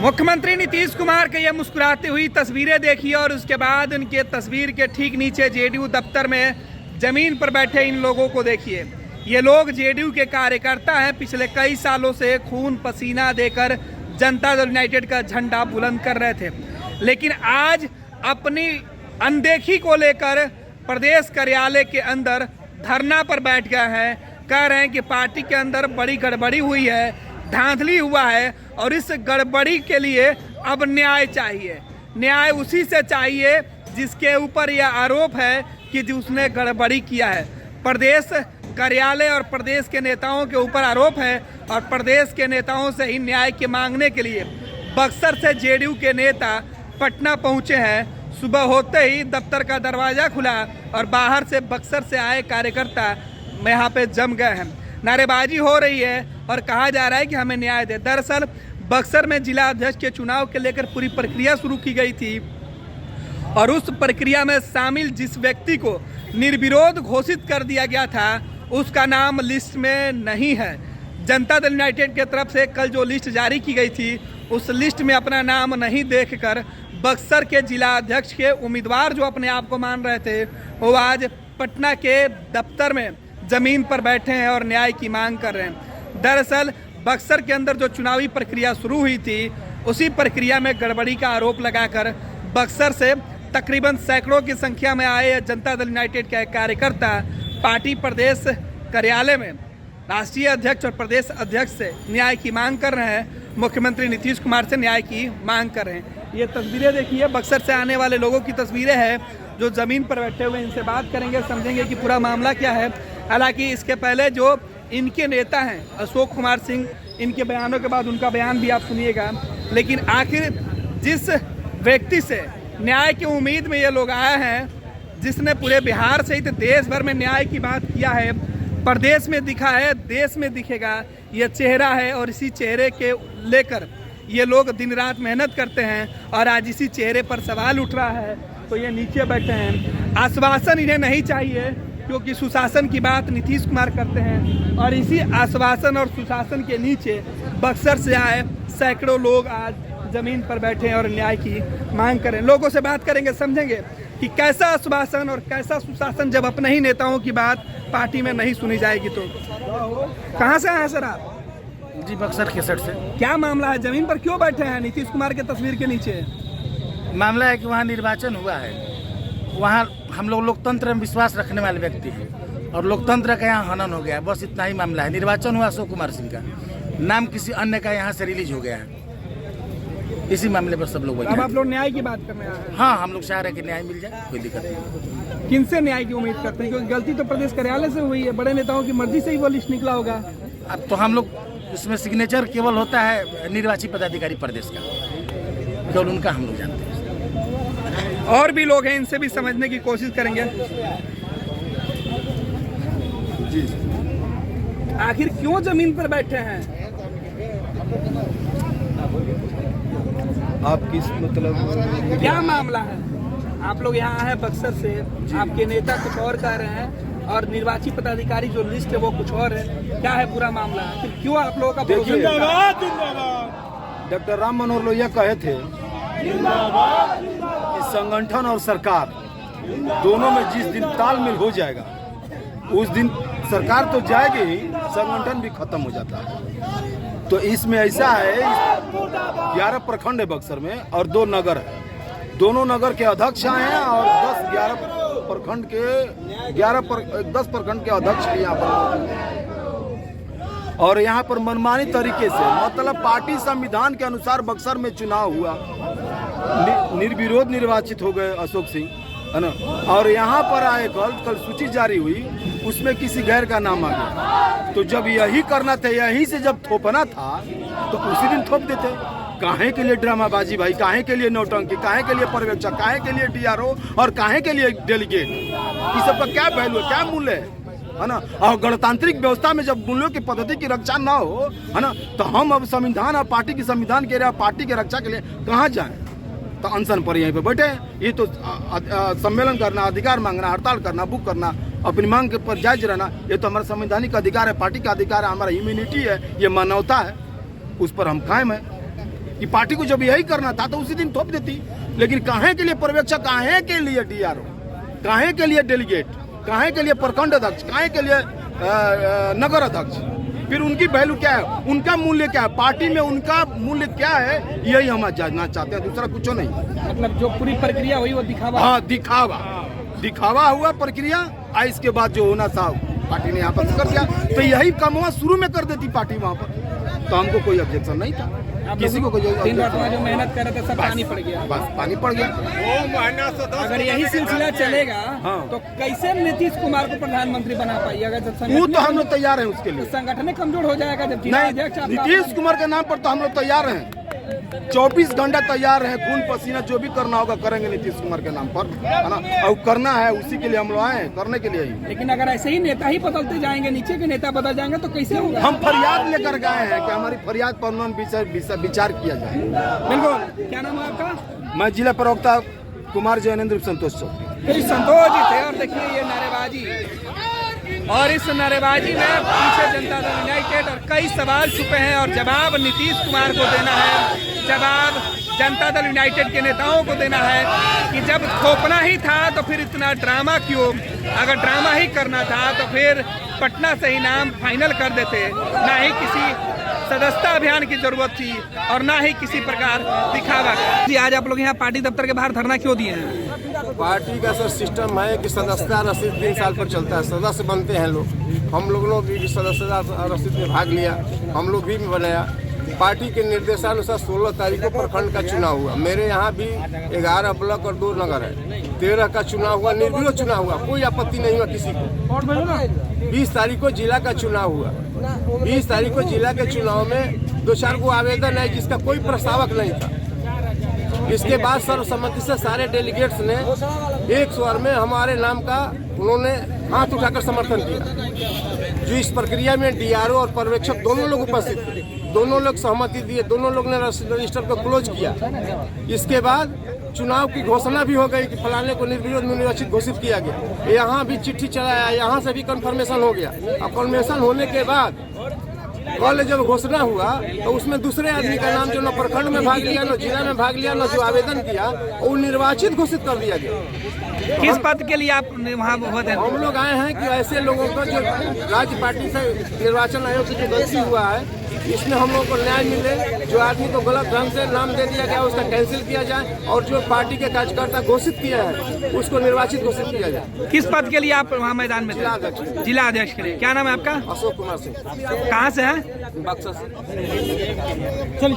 मुख्यमंत्री नीतीश कुमार के ये मुस्कुराती हुई तस्वीरें देखिए और उसके बाद उनके तस्वीर के ठीक नीचे जेडीयू दफ्तर में जमीन पर बैठे इन लोगों को देखिए। ये लोग जेडीयू के कार्यकर्ता हैं, पिछले कई सालों से खून पसीना देकर जनता दल यूनाइटेड का झंडा बुलंद कर रहे थे, लेकिन आज अपनी अनदेखी को लेकर प्रदेश कार्यालय के अंदर धरना पर बैठ गए हैं। कह रहे हैं कि पार्टी के अंदर बड़ी गड़बड़ी हुई है, धांधली हुआ है और इस गड़बड़ी के लिए अब न्याय चाहिए। न्याय उसी से चाहिए जिसके ऊपर यह आरोप है कि उसने गड़बड़ी किया है। प्रदेश कार्यालय और प्रदेश के नेताओं के ऊपर आरोप है और प्रदेश के नेताओं से ही न्याय के मांगने के लिए बक्सर से जेडीयू के नेता पटना पहुंचे हैं। सुबह होते ही दफ्तर का दरवाजा खुला और बाहर से बक्सर से आए कार्यकर्ता यहाँ पे जम गए हैं। नारेबाजी हो रही है और कहा जा रहा है कि हमें न्याय दे। दरअसल बक्सर में जिला अध्यक्ष के चुनाव के लेकर पूरी प्रक्रिया शुरू की गई थी और उस प्रक्रिया में शामिल जिस व्यक्ति को निर्विरोध घोषित कर दिया गया था उसका नाम लिस्ट में नहीं है। जनता दल यूनाइटेड की तरफ से कल जो लिस्ट जारी की गई थी उस लिस्ट में अपना नाम नहीं देखकर बक्सर के जिला अध्यक्ष के उम्मीदवार जो अपने आप को मान रहे थे वो आज पटना के दफ्तर में जमीन पर बैठे हैं और न्याय की मांग कर रहे हैं। दरअसल बक्सर के अंदर जो चुनावी प्रक्रिया शुरू हुई थी उसी प्रक्रिया में गड़बड़ी का आरोप लगाकर बक्सर से तकरीबन सैकड़ों की संख्या में आए जनता दल यूनाइटेड के कार्यकर्ता पार्टी प्रदेश कार्यालय में राष्ट्रीय अध्यक्ष और प्रदेश अध्यक्ष से न्याय की मांग कर रहे हैं। मुख्यमंत्री नीतीश कुमार से न्याय की मांग कर रहे हैं। ये तस्वीरें देखिए, बक्सर से आने वाले लोगों की तस्वीरें हैं जो ज़मीन पर बैठे हुए। इनसे बात करेंगे, समझेंगे कि पूरा मामला क्या है। हालांकि इसके पहले जो इनके नेता हैं अशोक कुमार सिंह, इनके बयानों के बाद उनका बयान भी आप सुनिएगा। लेकिन आखिर जिस व्यक्ति से न्याय की उम्मीद में ये लोग आए हैं, जिसने पूरे बिहार सहित देश भर में न्याय की बात किया है, प्रदेश में दिखा है, देश में दिखेगा, ये चेहरा है और इसी चेहरे के लेकर ये लोग दिन रात मेहनत करते हैं और आज इसी चेहरे पर सवाल उठ रहा है तो ये नीचे बैठे हैं। आश्वासन इन्हें नहीं चाहिए क्योंकि सुशासन की बात नीतीश कुमार करते हैं और इसी आश्वासन और सुशासन के नीचे बक्सर से आए सैकड़ों लोग आज जमीन पर बैठे हैं और न्याय की मांग करें। लोगों से बात करेंगे, समझेंगे कि कैसा आश्वासन और कैसा सुशासन जब अपने ही नेताओं की बात पार्टी में नहीं सुनी जाएगी। तो कहाँ से आए सर आप? जी बक्सर केसर से। क्या मामला है, जमीन पर क्यों बैठे हैं नीतीश कुमार के तस्वीर के नीचे? मामला है कि वहाँ निर्वाचन हुआ है, वहाँ हम लोग लोकतंत्र में विश्वास रखने वाले व्यक्ति हैं और लोकतंत्र का यहाँ हनन हो गया है, बस इतना ही मामला है। निर्वाचन हुआ अशोक कुमार सिंह का, नाम किसी अन्य का यहाँ से रिलीज हो गया है, इसी मामले पर सब लोग बैठे। अब आप लोग न्याय की बात करने आए हैं? हाँ, हम लोग चाह रहे हैं कि न्याय मिल जाए, कोई दिक्कत नहीं। किनसे न्याय की उम्मीद करते हैं? क्योंकि गलती तो प्रदेश कार्यालय से हुई है, बड़े नेताओं की मर्जी से ही वो लिस्ट निकला होगा। अब तो हम लोग इसमें सिग्नेचर केवल होता है निर्वाचित पदाधिकारी प्रदेश का, केवल उनका हम लोग जानते हैं। और भी लोग हैं, इनसे भी समझने की कोशिश करेंगे। जी, आखिर क्यों जमीन पर बैठे हैं? आप किस मतलब क्या मामला है? आप लोग यहाँ हैं बक्सर से, आपके नेता कुछ और कह रहे हैं और निर्वाचित पदाधिकारी जो लिस्ट है वो कुछ और है। क्या है पूरा मामला? फिर क्यों आप लोगों का देखिए, डॉक्टर राम मनोहर लोहिया कहे थे कि संगठन और सरकार दोनों में जिस दिन तालमेल हो जाएगा उस दिन सरकार तो जाएगी ही, संगठन भी खत्म हो जाता है। तो इसमें ऐसा है, 11 प्रखंड है बक्सर में और 2 नगर है। दोनों नगर के अध्यक्ष आए हैं और 10 प्रखंड के 10 प्रखंड के अध्यक्ष यहाँ पर और यहाँ पर मनमानी तरीके से, मतलब पार्टी संविधान के अनुसार बक्सर में चुनाव हुआ, निर्विरोध निर्वाचित हो गए अशोक सिंह, है ना। और यहाँ पर आए कल सूची जारी हुई, उसमें किसी गैर का नाम आ गया। तो जब यही करना था, यहीं से जब थोपना था तो उसी दिन थोप देते। काहे के लिए ड्रामाबाजी भाई, काहे के लिए नौटंकी, काहे के लिए पर्यवेक्षक, काहे के लिए डीआरओ और काहे के लिए डेलीगेट? इस सब का क्या वैल्यू है, क्या मूल्य है ना। और गणतांत्रिक व्यवस्था में जब मूल्यों की पद्धति की रक्षा ना हो, है ना, तो हम अब संविधान और पार्टी की संविधान के पार्टी की रक्षा के लिए कहाँ जाएं? तो अनशन पर यहीं पे बैठे हैं। ये तो सम्मेलन करना, अधिकार मांगना, हड़ताल करना, बुक करना, अपनी मांग के पर जायज रहना, ये तो हमारा संवैधानिक अधिकार है, पार्टी का अधिकार है, हमारा इम्यूनिटी है, ये मानवता है, उस पर हम कायम है। कि पार्टी को जब यही करना था तो उसी दिन थोप देती। लेकिन काहे के लिए पर्यवेक्षक, काहे के लिए DRO, काहे के लिए डेलीगेट, काहे के लिए प्रखंड अध्यक्ष, काहे के लिए नगर अध्यक्ष? फिर उनकी वैल्यू क्या है, उनका मूल्य क्या है, पार्टी में उनका मूल्य क्या है, यही हम जानना चाहते हैं, दूसरा कुछ नहीं। मतलब जो पूरी प्रक्रिया हुई वो दिखावा, हाँ दिखावा हुआ प्रक्रिया। और इसके बाद जो होना था पार्टी ने यहाँ पर कर दिया, तो यही काम वहाँ शुरू में कर देती पार्टी वहाँ पर, तो हमको कोई ऑब्जेक्शन नहीं था, किसी को कोई दिन रात जो मेहनत कर रहे थे सब पानी पड़ गया, बस पानी पड़ गया। अगर यही सिलसिला चलेगा हाँ। तो कैसे नीतीश कुमार को प्रधानमंत्री बना पाइएगा? जब वो तो हम लोग तैयार हैं उसके लिए। संगठन कमजोर हो जाएगा जब नहीं, नीतीश कुमार के नाम पर तो हम लोग तैयार हैं, 24 घंटा तैयार हैं, खून पसीना जो भी करना होगा करेंगे नीतीश कुमार के नाम पर, है ना। और करना है उसी के लिए हम लोग आए हैं, करने के लिए ही। लेकिन अगर ऐसे ही नेता ही बदलते जाएंगे, नीचे के नेता बदल जाएंगे तो कैसे होगा? हम फरियाद लेकर गए हैं कि हमारी फरियाद पर विचार किया जाए। बिल्कुल। क्या नाम है आपका? मैं जिला प्रवक्ता कुमार जैनेंद्र संतोष चौधरी। संतोष जी थे। और देखिए ये नारेबाजी, और इस नारेबाजी में पीछे जनता दल यूनाइटेड, और कई सवाल छुपे हैं और जवाब नीतीश कुमार को देना है, जवाब जनता दल यूनाइटेड के नेताओं को देना है कि जब थोपना ही था तो फिर इतना ड्रामा क्यों? अगर ड्रामा ही करना था तो फिर पटना से ही नाम फाइनल कर देते, ना ही किसी सदस्यता अभियान की जरूरत थी और ना ही किसी प्रकार दिखावा। जी आज आप लोग यहाँ पार्टी दफ्तर के बाहर धरना क्यों दिए हैं? पार्टी का सर सिस्टम है कि सदस्यता रसीद 3 साल पर चलता है, सदस्य बनते हैं लोग। हम लोग भी सदस्यता रसीद में भाग लिया, हम लोग भी बनाया। पार्टी के निर्देशानुसार 16 तारीख को प्रखंड का चुनाव हुआ। मेरे यहाँ भी 11 ब्लॉक और 2 नगर है, 13 का चुनाव हुआ, निर्विरोध चुनाव हुआ, कोई आपत्ति नहीं हुआ किसी को। 20 तारीख को जिला का चुनाव हुआ। 20 तारीख को जिला के चुनाव में 2-4 को आवेदन है जिसका कोई प्रस्तावक नहीं था। इसके बाद सर्वसम्मति से सारे डेलीगेट्स ने एक स्वर में हमारे नाम का उन्होंने हाथ उठाकर समर्थन किया। जो इस प्रक्रिया में DRO और पर्यवेक्षक दोनों लोग उपस्थित थे, दोनों लोग सहमति दिए, दोनों लोग ने रजिस्टर को क्लोज किया। इसके बाद चुनाव की घोषणा भी हो गई कि फलाने को निर्विरोध निर्वाचित घोषित किया गया। यहाँ भी चिट्ठी चलाया, यहाँ से भी कंफर्मेशन हो गया। अब कंफर्मेशन होने के बाद कल जब घोषणा हुआ तो उसमें दूसरे आदमी का नाम जो न प्रखंड में भाग लिया, न जिला में भाग लिया, न जो आवेदन किया, वो निर्वाचित घोषित कर दिया गया। किस पद के लिए आप वहाँ होते हैं? हम लोग आए हैं कि ऐसे लोगों को जो राज्य पार्टी से निर्वाचन आयोग की जो गलती हुआ है इसमें हम लोगों को न्याय मिले। जो आदमी को गलत ढंग से नाम दे दिया गया उसका कैंसिल किया जाए, और जो पार्टी के कार्यकर्ता घोषित किया है उसको निर्वाचित घोषित किया जाए। किस पद के लिए आप वहाँ मैदान में थे? जिला अध्यक्ष के लिए। क्या नाम है आपका? अशोक कुमार सिंह। कहाँ से है? बक्सर से। चल